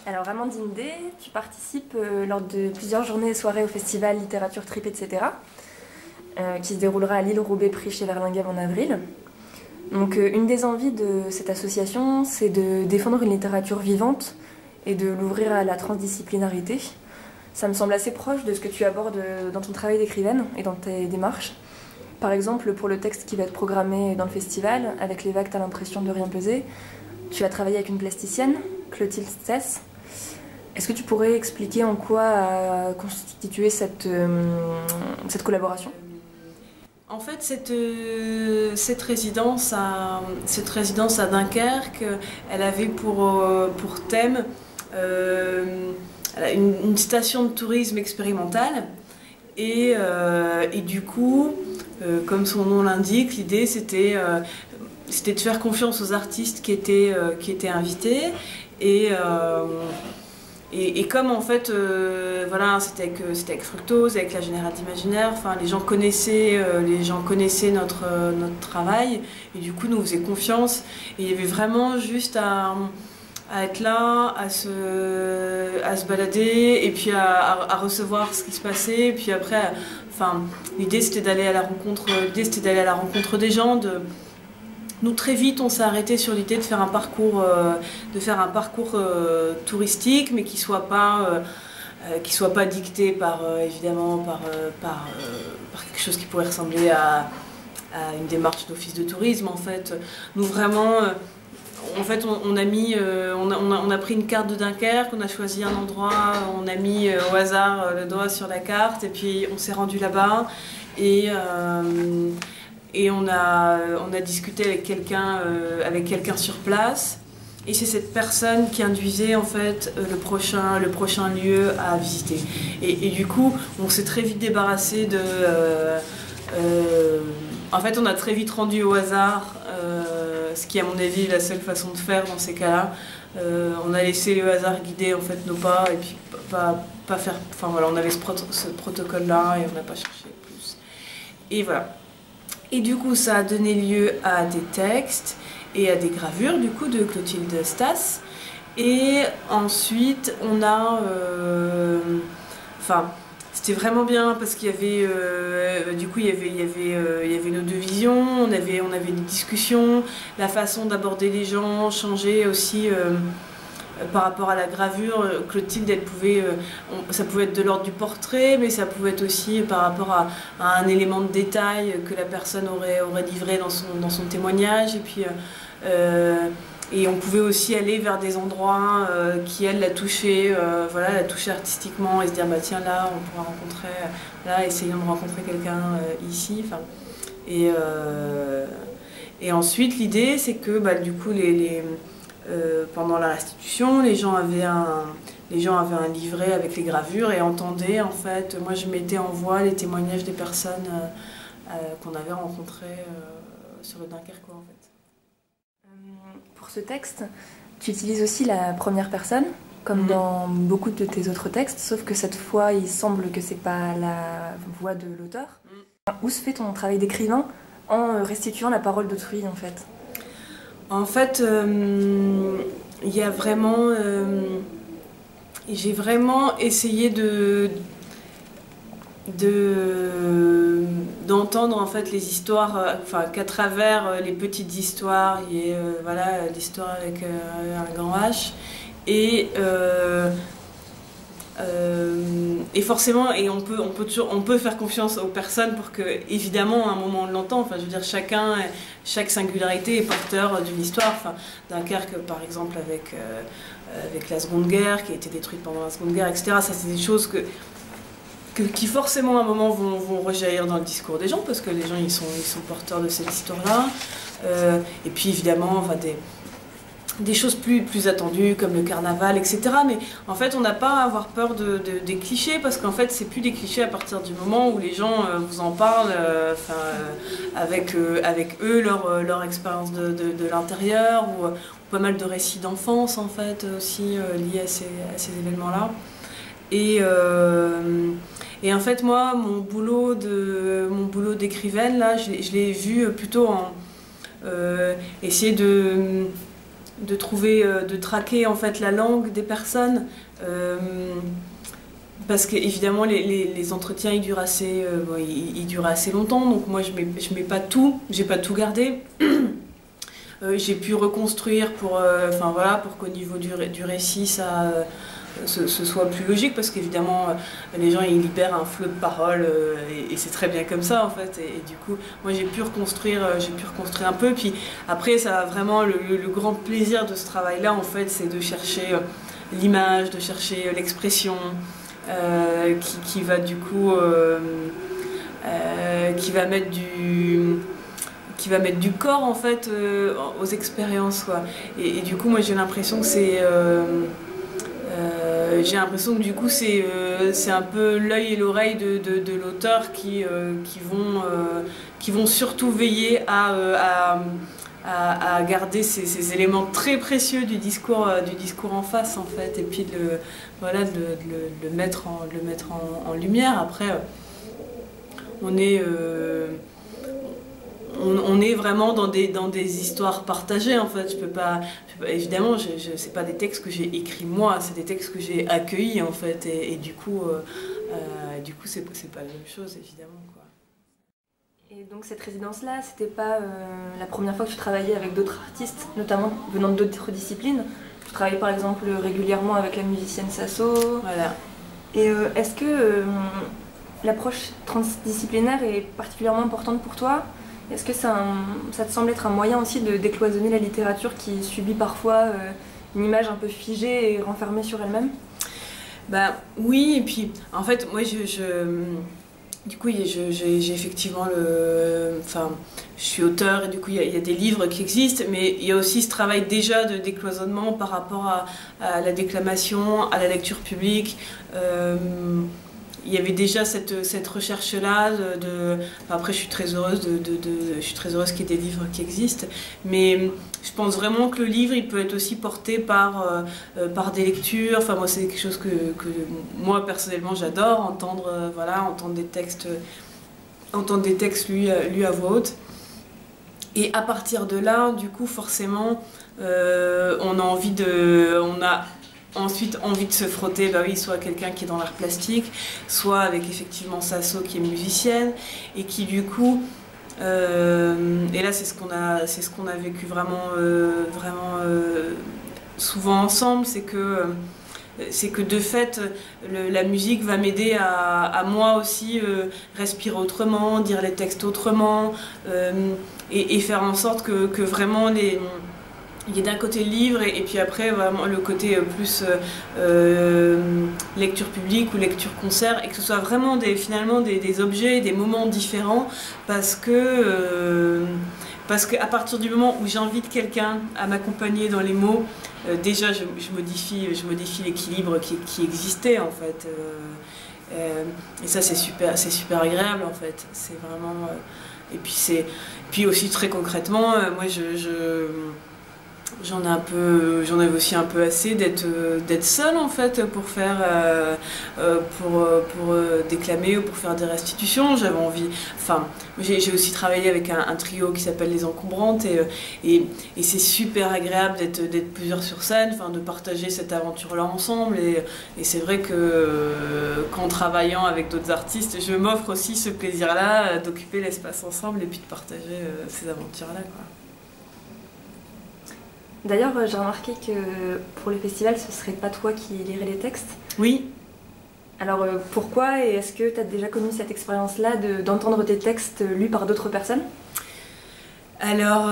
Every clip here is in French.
Alors Amandine D, tu participes lors de plusieurs journées et soirées au festival Littérature Trip, etc. Qui se déroulera à Lille, Roubaix, Prix chez Verlingave en avril. Donc une des envies de cette association, c'est de défendre une littérature vivante et de l'ouvrir à la transdisciplinarité. Ça me semble assez proche de ce que tu abordes dans ton travail d'écrivaine et dans tes démarches. Par exemple, pour le texte qui va être programmé dans le festival, avec les vagues, t'as l'impression de rien peser, tu as travaillé avec une plasticienne, Clotilde Stess. Est-ce que tu pourrais expliquer en quoi a constitué cette collaboration ? En fait, cette résidence à Dunkerque, elle avait pour thème une station de tourisme expérimentale. Et du coup, comme son nom l'indique, l'idée c'était de faire confiance aux artistes qui étaient invités. Et comme en fait, voilà, c'était avec Fructose, avec la Générale d'Imaginaire, enfin, les gens connaissaient notre travail, et du coup nous faisaient confiance. Et il y avait vraiment juste à être là, à se balader, et puis à recevoir ce qui se passait. Et puis après, enfin, l'idée c'était d'aller à la rencontre des gens. Nous, très vite, on s'est arrêté sur l'idée de faire un parcours, touristique, mais qui soit pas dicté évidemment par quelque chose qui pourrait ressembler à une démarche d'office de tourisme. En fait, nous vraiment, on a pris une carte de Dunkerque, on a choisi un endroit, on a mis au hasard le doigt sur la carte, et puis on s'est rendu là-bas. Et on a discuté avec quelqu'un sur place, et c'est cette personne qui induisait en fait le prochain lieu à visiter. Et du coup, on s'est très vite débarrassé en fait, on a très vite rendu au hasard, ce qui à mon avis est la seule façon de faire dans ces cas-là. On a laissé le hasard guider en fait nos pas, et puis pas faire. Enfin voilà, on avait ce protocole-là et on n'a pas cherché plus. Et voilà. Et du coup, ça a donné lieu à des textes et à des gravures, du coup, de Clotilde Stess. Et ensuite, on a... Enfin, c'était vraiment bien parce qu'il y avait... du coup, il y avait nos deux visions, on avait des discussions, la façon d'aborder les gens changeait aussi... par rapport à la gravure, Clotilde, ça pouvait être de l'ordre du portrait, mais ça pouvait être aussi par rapport à un élément de détail que la personne aurait livré dans son témoignage. Et puis, et on pouvait aussi aller vers des endroits qui, elle, la touchaient artistiquement, et se dire, bah tiens, là, on pourra rencontrer, là, essayons de rencontrer quelqu'un ici. Enfin, et ensuite, l'idée, c'est que, bah, du coup, pendant la restitution, les gens avaient un livret avec les gravures et entendaient en fait. Moi, je mettais en voix les témoignages des personnes qu'on avait rencontrées sur le Dunkerquois en fait. Pour ce texte, tu utilises aussi la première personne, comme dans beaucoup de tes autres textes, sauf que cette fois, il semble que c'est pas la voix de l'auteur. Où se fait ton travail d'écrivain en restituant la parole d'autrui en fait ? En fait, il y a vraiment... j'ai vraiment essayé d'entendre en fait les histoires, enfin qu'à travers les petites histoires, il y ait voilà, l'histoire avec un grand H. Et forcément, on peut faire confiance aux personnes pour que, évidemment, à un moment on l'entend. Enfin, je veux dire, chaque singularité est porteur d'une histoire. Enfin, Dunkerque, par exemple, avec la Seconde Guerre, qui a été détruite pendant la Seconde Guerre, etc. Ça, c'est des choses qui forcément, à un moment, vont rejaillir dans le discours des gens, parce que les gens, ils sont porteurs de cette histoire-là. Et puis, évidemment, enfin, des choses plus attendues comme le carnaval, etc. Mais en fait, on n'a pas à avoir peur des clichés, parce qu'en fait, c'est plus des clichés à partir du moment où les gens vous en parlent avec eux, leur expérience de l'intérieur, ou pas mal de récits d'enfance, en fait, aussi liés à ces événements-là. Et en fait, moi, mon boulot d'écrivaine, là, je l'ai vu plutôt en essayer de traquer en fait la langue des personnes. Parce qu'évidemment, les entretiens, ils durent assez longtemps, donc moi, je mets pas tout, j'ai pas tout gardé. J'ai pu reconstruire pour qu'au niveau du récit, ce soit plus logique, parce qu'évidemment, les gens, ils libèrent un flot de paroles, et c'est très bien comme ça, en fait. Et du coup, moi, j'ai pu reconstruire un peu. Puis après, ça a vraiment le grand plaisir de ce travail-là, en fait, c'est de chercher l'image, de chercher l'expression. Qui va du coup qui va mettre du corps en fait aux expériences quoi. Et du coup moi j'ai l'impression que du coup c'est un peu l'œil et l'oreille de l'auteur qui vont surtout veiller à garder ces éléments très précieux du discours en face en fait, et puis de le mettre en lumière. Après on est vraiment dans des histoires partagées en fait. Je peux pas évidemment c'est pas des textes que j'ai écrits moi, c'est des textes que j'ai accueillis en fait, et du coup c'est pas la même chose évidemment quoi. Et donc cette résidence-là, c'était pas la première fois que tu travaillais avec d'autres artistes, notamment venant d'autres disciplines. Tu travailles par exemple régulièrement avec la musicienne Sasso. Voilà. Et est-ce que l'approche transdisciplinaire est particulièrement importante pour toi? Est-ce que ça te semble être un moyen aussi de décloisonner la littérature qui subit parfois une image un peu figée et renfermée sur elle-même? Bah oui, et puis en fait moi du coup, j'ai effectivement je suis auteur et du coup il y a des livres qui existent, mais il y a aussi ce travail déjà de décloisonnement par rapport à la déclamation, à la lecture publique. Il y avait déjà cette recherche-là. Après, je suis très heureuse qu'il y ait des livres qui existent, mais je pense vraiment que le livre, il peut être aussi porté par des lectures. Enfin, moi, c'est quelque chose que moi, personnellement, j'adore, entendre des textes lus à voix haute. Et à partir de là, du coup, forcément, on a ensuite envie de se frotter, soit quelqu'un qui est dans l'art plastique, soit avec effectivement Sasso qui est musicienne, et qui du coup, et là c'est ce qu'on a vécu vraiment souvent ensemble, c'est que de fait la musique va m'aider à moi aussi respirer autrement, dire les textes autrement, et faire en sorte que vraiment il y a d'un côté le livre et puis après vraiment le côté plus lecture publique ou lecture concert, et que ce soit vraiment finalement des objets, des moments différents, parce que à partir du moment où j'invite quelqu'un à m'accompagner dans les mots, déjà je modifie l'équilibre qui existait en fait, et ça c'est super agréable en fait, c'est vraiment et puis aussi très concrètement moi j'en avais aussi un peu assez d'être seule en fait pour déclamer ou pour faire des restitutions. J'avais envie, j'ai aussi travaillé avec un trio qui s'appelle Les Encombrantes, et c'est super agréable d'être plusieurs sur scène, de partager cette aventure-là ensemble, et c'est vrai que qu'en travaillant avec d'autres artistes, je m'offre aussi ce plaisir-là d'occuper l'espace ensemble et puis de partager ces aventures-là quoi. D'ailleurs, j'ai remarqué que pour les festivals, ce serait pas toi qui lirais les textes. Oui. Alors pourquoi, et est-ce que tu as déjà connu cette expérience-là d'entendre tes textes lus par d'autres personnes? Alors,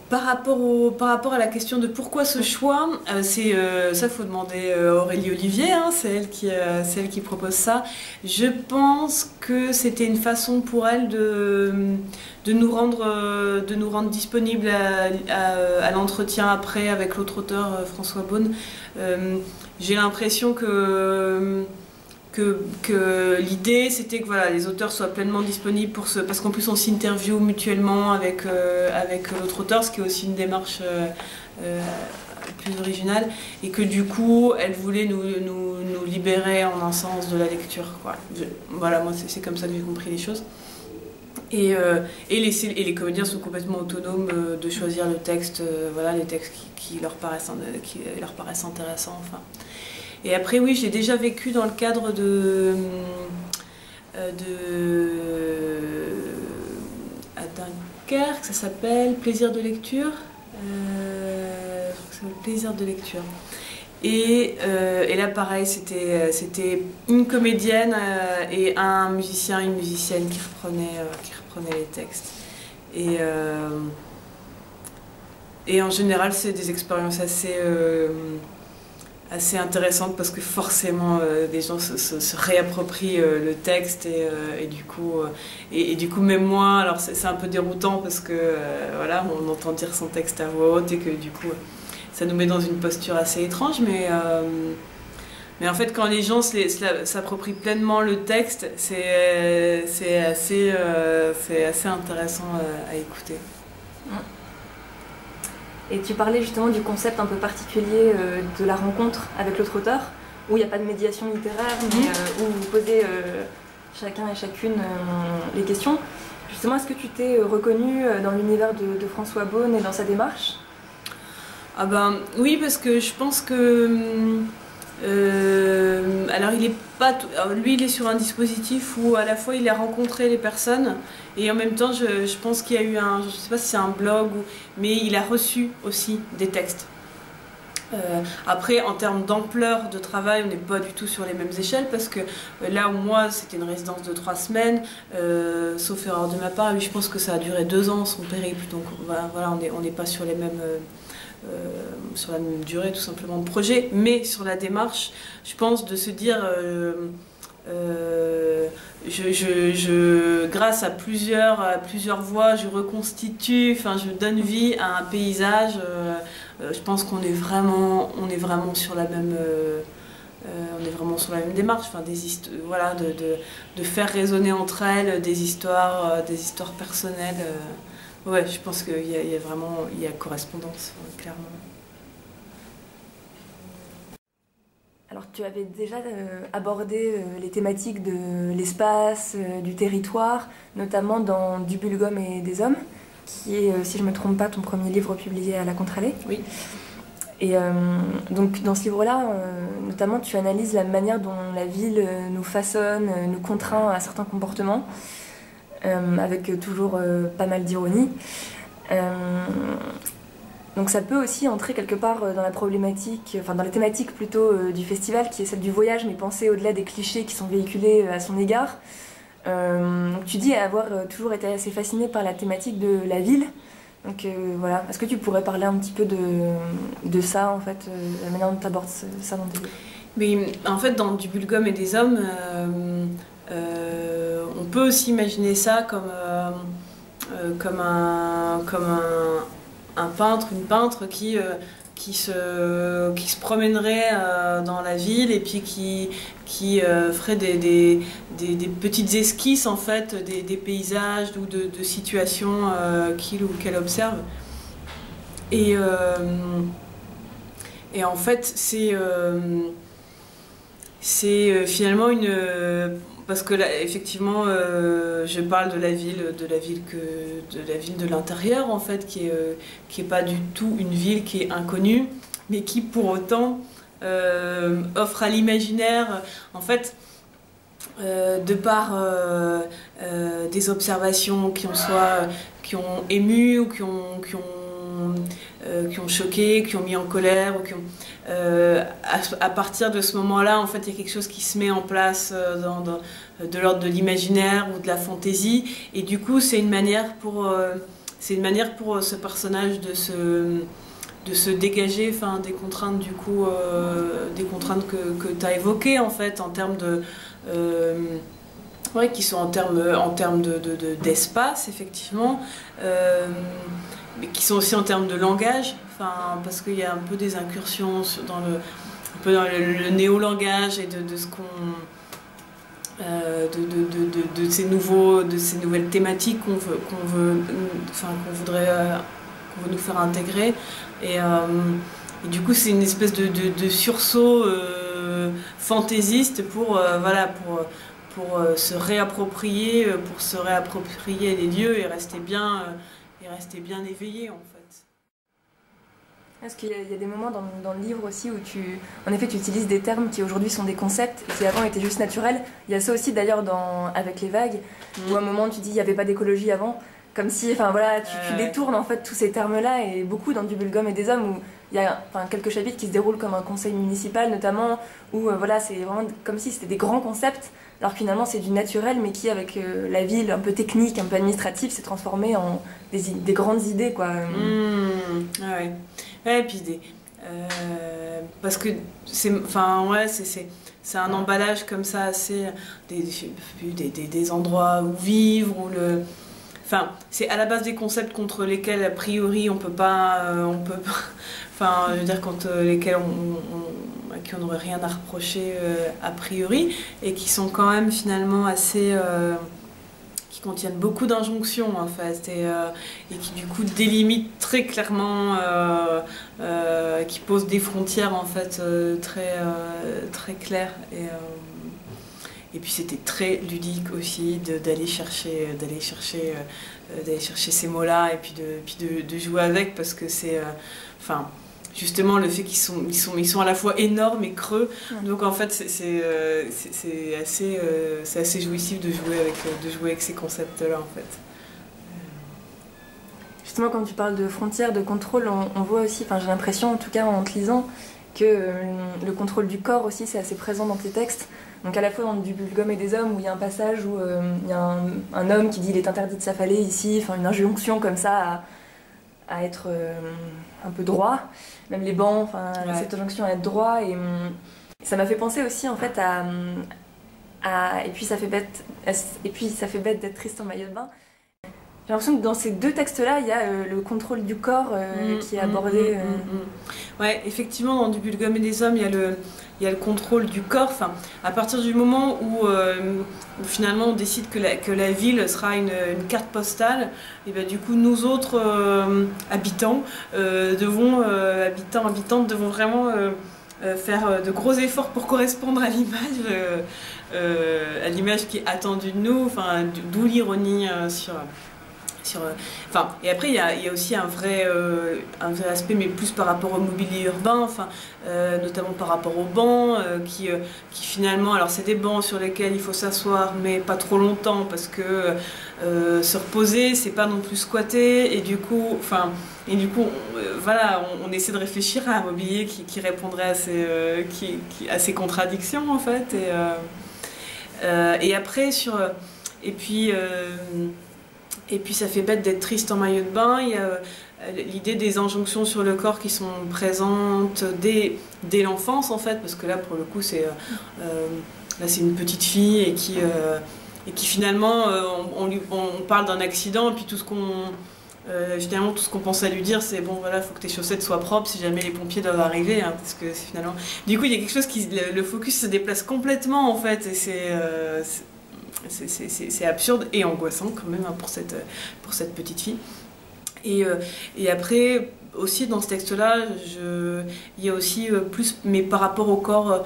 par rapport à la question de pourquoi ce choix, ça faut demander Aurélie Olivier, hein, c'est elle qui propose ça. Je pense que c'était une façon pour elle de nous rendre disponibles à l'entretien après avec l'autre auteur François Beaune. J'ai l'impression que l'idée c'était que les auteurs soient pleinement disponibles parce qu'en plus on s'interviewe mutuellement avec l'autre auteur, ce qui est aussi une démarche plus originale, et que du coup elle voulait nous libérer en un sens de la lecture quoi. Moi c'est comme ça que j'ai compris les choses. Et les comédiens sont complètement autonomes de choisir le texte, voilà, les textes qui leur paraissent intéressants. Enfin. Et après, oui, j'ai déjà vécu dans le cadre à Dunkerque, ça s'appelle Plaisir de lecture. Je crois que c'est le Plaisir de lecture. Et là, pareil, c'était une comédienne et un musicien, une musicienne qui reprenaient les textes. Et en général, c'est des expériences assez intéressantes parce que forcément, des gens se réapproprient le texte et du coup, même moi, alors c'est un peu déroutant parce que voilà, on entend dire son texte à voix haute et que du coup, ça nous met dans une posture assez étrange, mais en fait, quand les gens s'approprient pleinement le texte, c'est assez intéressant à écouter. Et tu parlais justement du concept un peu particulier de la rencontre avec l'autre auteur, où il n'y a pas de médiation littéraire, mais où vous posez chacun et chacune les questions. Justement, est-ce que tu t'es reconnu dans l'univers de François Beaune et dans sa démarche ? Ah ben oui, parce que je pense que alors lui il est sur un dispositif où à la fois il a rencontré les personnes et en même temps je pense qu'il y a eu je sais pas si c'est un blog mais il a reçu aussi des textes. Après, en termes d'ampleur de travail, on n'est pas du tout sur les mêmes échelles parce que là où moi c'était une résidence de 3 semaines, sauf erreur de ma part, lui je pense que ça a duré 2 ans son périple, donc voilà, on n'est pas sur les mêmes sur la même durée tout simplement de projet, mais sur la démarche, je pense de se dire grâce à plusieurs voix, je reconstitue, enfin je donne vie à un paysage. Je pense qu'on est vraiment sur la même démarche, enfin voilà, de faire résonner entre elles des histoires personnelles. Ouais, je pense qu'il y a correspondance, clairement. Alors tu avais déjà abordé les thématiques de l'espace, du territoire, notamment dans Du Bulgum et des hommes, qui est, si je ne me trompe pas, ton premier livre publié à La Contre-Allée. Oui. Et donc dans ce livre-là, notamment tu analyses la manière dont la ville nous façonne, nous contraint à certains comportements. Avec toujours pas mal d'ironie. Donc ça peut aussi entrer quelque part dans la problématique, enfin dans la thématique plutôt du festival, qui est celle du voyage, mais pensée au-delà des clichés qui sont véhiculés à son égard. Donc tu dis avoir toujours été assez fascinée par la thématique de la ville. Donc voilà, est-ce que tu pourrais parler un petit peu de ça, en fait, la manière dont tu abordes ça dans tes livres ? Mais en fait, dans Du Bulgum et des hommes, on peut aussi imaginer ça comme un peintre, une peintre qui se promènerait dans la ville et puis qui ferait des petites esquisses en fait, des paysages ou de situations qu'il ou qu'elle observe. Et en fait, c'est finalement parce que là, effectivement, je parle de la ville de l'intérieur en fait, qui est pas du tout une ville qui est inconnue, mais qui pour autant offre à l'imaginaire, en fait, de par des observations qui ont ému ou qui ont choqué, qui ont mis en colère, ou à partir de ce moment-là, en fait, il y a quelque chose qui se met en place de l'ordre de l'imaginaire ou de la fantaisie, et du coup, c'est une manière pour ce personnage de se dégager, enfin, des contraintes du coup, des contraintes que tu as évoquées en fait, en termes de ouais, qui sont en termes d'espace, effectivement, mais qui sont aussi en termes de langage, enfin, parce qu'il y a un peu des incursions dans le néolangage et de ce qu'on de ces nouvelles thématiques qu'on voudrait nous faire intégrer, et du coup c'est une espèce de sursaut fantaisiste pour se réapproprier, les lieux et rester bien éveillé en fait. Est-ce qu'il y a des moments dans le livre aussi où en effet, tu utilises des termes qui aujourd'hui sont des concepts et qui avant étaient juste naturels. Il y a ça aussi d'ailleurs avec les vagues, où à un moment tu dis il n'y avait pas d'écologie avant, comme si, enfin voilà, tu détournes en fait tous ces termes-là, et beaucoup dans Du Bulgum et des Hommes, où il y a quelques chapitres qui se déroulent comme un conseil municipal notamment, où voilà, c'est vraiment comme si c'était des grands concepts, alors que finalement c'est du naturel, mais qui avec la ville un peu technique, un peu administrative, s'est transformé en des grandes idées, quoi. Ah ouais. Ouais, et puis parce que c'est un emballage comme ça, assez des endroits où vivre, enfin, c'est à la base des concepts contre lesquels a priori on peut pas, enfin, je veux dire à qui on n'aurait rien à reprocher a priori, et qui sont quand même finalement assez qui contiennent beaucoup d'injonctions en fait, et qui du coup délimitent très clairement, qui posent des frontières en fait très claires, et puis c'était très ludique aussi d'aller chercher ces mots-là, et puis de jouer avec, parce que c'est enfin justement le fait qu'ils sont à la fois énormes et creux, donc en fait c'est assez jouissif de jouer avec ces concepts-là en fait. Justement, quand tu parles de frontières, de contrôle, on voit aussi, enfin j'ai l'impression en tout cas en te lisant, que le contrôle du corps aussi c'est assez présent dans tes textes. Donc à la fois dans Du Bulgum et des Hommes, où il y a un passage où il y a un homme qui dit il est interdit de s'affaler ici, enfin une injonction comme ça à être un peu droit, même les bancs, enfin cette injonction à être droit, et ça m'a fait penser aussi en fait à et puis ça fait bête d'être triste en maillot de bain. J'ai l'impression que dans ces deux textes-là, il y a le contrôle du corps qui est abordé. Ouais, effectivement, dans Du Bulgum et des Hommes, il y a le contrôle du corps. Enfin, à partir du moment où finalement on décide que la ville sera une carte postale, et ben du coup nous autres habitantes devons vraiment faire de gros efforts pour correspondre à l'image qui est attendue de nous. Enfin, d'où l'ironie et après il y a aussi un vrai aspect, mais plus par rapport au mobilier urbain, enfin, notamment par rapport aux bancs qui finalement, alors c'est des bancs sur lesquels il faut s'asseoir mais pas trop longtemps, parce que se reposer c'est pas non plus squatter, et du coup voilà, on essaie de réfléchir à un mobilier qui répondrait à ces contradictions en fait, et après et puis ça fait bête d'être triste en maillot de bain. Il y a l'idée des injonctions sur le corps qui sont présentes dès l'enfance en fait, parce que là pour le coup c'est une petite fille et qui finalement on parle d'un accident, et puis finalement tout ce qu'on pense à lui dire c'est bon voilà, faut que tes chaussettes soient propres si jamais les pompiers doivent arriver, hein, parce que finalement du coup il y a quelque chose le focus se déplace complètement en fait, et c'est absurde et angoissant quand même, hein, pour cette petite fille. Et après, aussi dans ce texte-là, il y a aussi plus, mais par rapport au corps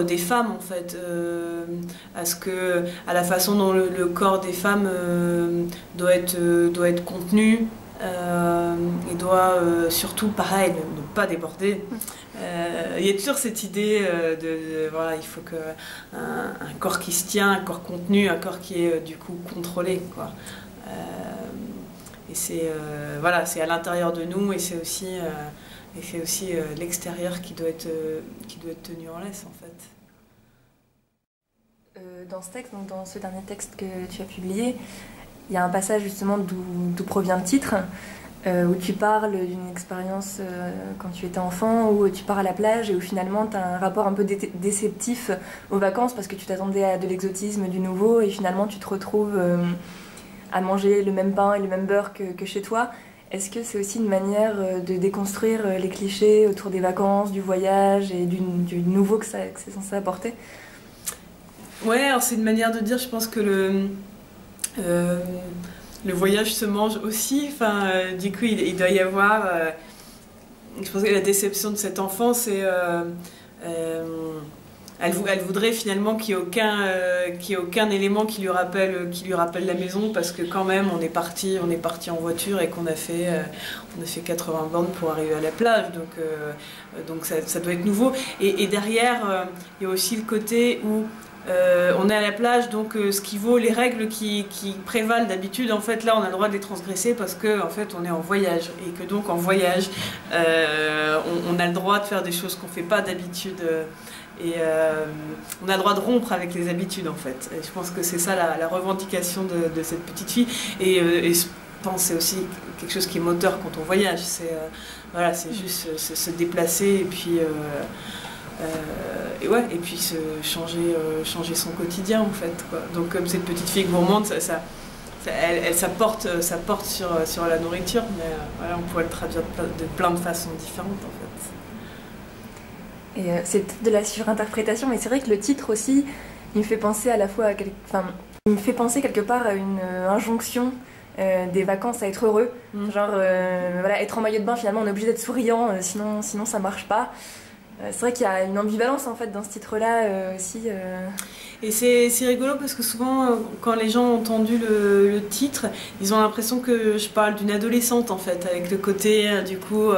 des femmes en fait, à la façon dont le corps des femmes doit être contenu. Et doit surtout, pareil, ne pas déborder. Il y a toujours cette idée voilà, il faut un corps qui se tient, un corps contenu, un corps qui est du coup contrôlé, quoi. Et c'est voilà, c'est à l'intérieur de nous, et c'est aussi l'extérieur qui doit être tenu en laisse en fait. Dans ce texte, donc dans ce dernier texte que tu as publié, il y a un passage justement d'où provient le titre, où tu parles d'une expérience quand tu étais enfant, où tu pars à la plage et où finalement tu as un rapport un peu déceptif aux vacances, parce que tu t'attendais à de l'exotisme, du nouveau, et finalement tu te retrouves à manger le même pain et le même beurre que chez toi. Est-ce que c'est aussi une manière de déconstruire les clichés autour des vacances, du voyage et du nouveau que c'est censé apporter? Ouais, alors c'est une manière de dire, je pense que le voyage se mange aussi, enfin, du coup il doit y avoir, je pense que la déception de cet enfant c'est elle voudrait finalement qu'il n'y ait aucun élément qui lui rappelle la maison, parce que quand même on est parti en voiture et qu'on a fait 80 bornes pour arriver à la plage, donc ça doit être nouveau. Et derrière, il y a aussi le côté où on est à la plage, donc ce qui vaut les règles qui prévalent d'habitude, en fait là on a le droit de les transgresser parce que en fait on est en voyage, et que donc en voyage on a le droit de faire des choses qu'on fait pas d'habitude. Et on a le droit de rompre avec les habitudes, en fait. Et je pense que c'est ça la revendication de cette petite fille. Et je pense que c'est aussi quelque chose qui est moteur quand on voyage. Voilà, c'est juste se déplacer et puis changer son quotidien, en fait, quoi. Donc comme cette petite fille gourmande, ça porte sur la nourriture, mais voilà, on pourrait le traduire de plein de façons différentes, en fait. Et c'est peut-être de la surinterprétation, mais c'est vrai que le titre aussi, il me fait penser à la fois il me fait penser quelque part à une injonction des vacances à être heureux. Genre, voilà, être en maillot de bain, finalement, on est obligé d'être souriant, sinon ça marche pas. C'est vrai qu'il y a une ambivalence, en fait, dans ce titre-là aussi. Et c'est rigolo parce que souvent, quand les gens ont entendu le titre, ils ont l'impression que je parle d'une adolescente, en fait, avec le côté, du coup,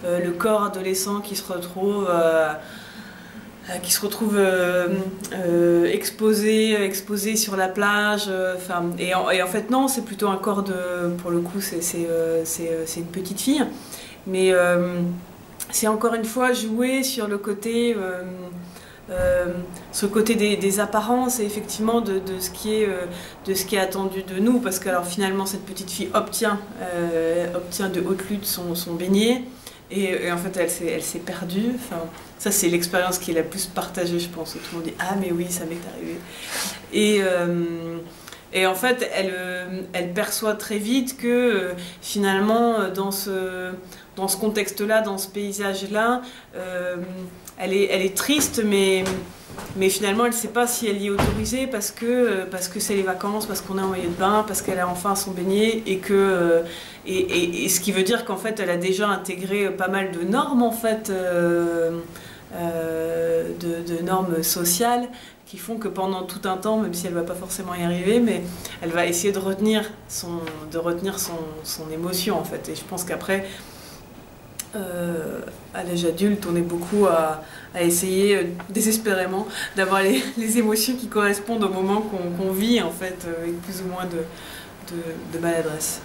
le corps adolescent qui se retrouve exposé sur la plage. Et en fait, non, c'est plutôt un corps pour le coup, c'est une petite fille. Mais c'est encore une fois jouer sur le côté... ce côté des apparences, et effectivement de ce qui est attendu de nous, parce que alors finalement cette petite fille obtient de haute lutte son beignet, et en fait elle s'est perdue. Enfin, ça c'est l'expérience qui est la plus partagée, je pense, où tout le monde dit ah mais oui, ça m'est arrivé. Et en fait elle perçoit très vite que finalement dans ce contexte-là, dans ce paysage-là, elle est triste, mais finalement elle ne sait pas si elle y est autorisée, parce que c'est les vacances, parce qu'on est en maillot de bain, parce qu'elle a enfin son beignet, et ce qui veut dire qu'en fait elle a déjà intégré pas mal de normes, en fait, de normes sociales, qui font que pendant tout un temps, même si elle ne va pas forcément y arriver, mais elle va essayer de retenir son émotion, en fait. Et je pense qu'après, à l'âge adulte, on est beaucoup à essayer désespérément d'avoir les émotions qui correspondent au moment qu'on vit, en fait, avec plus ou moins de maladresse.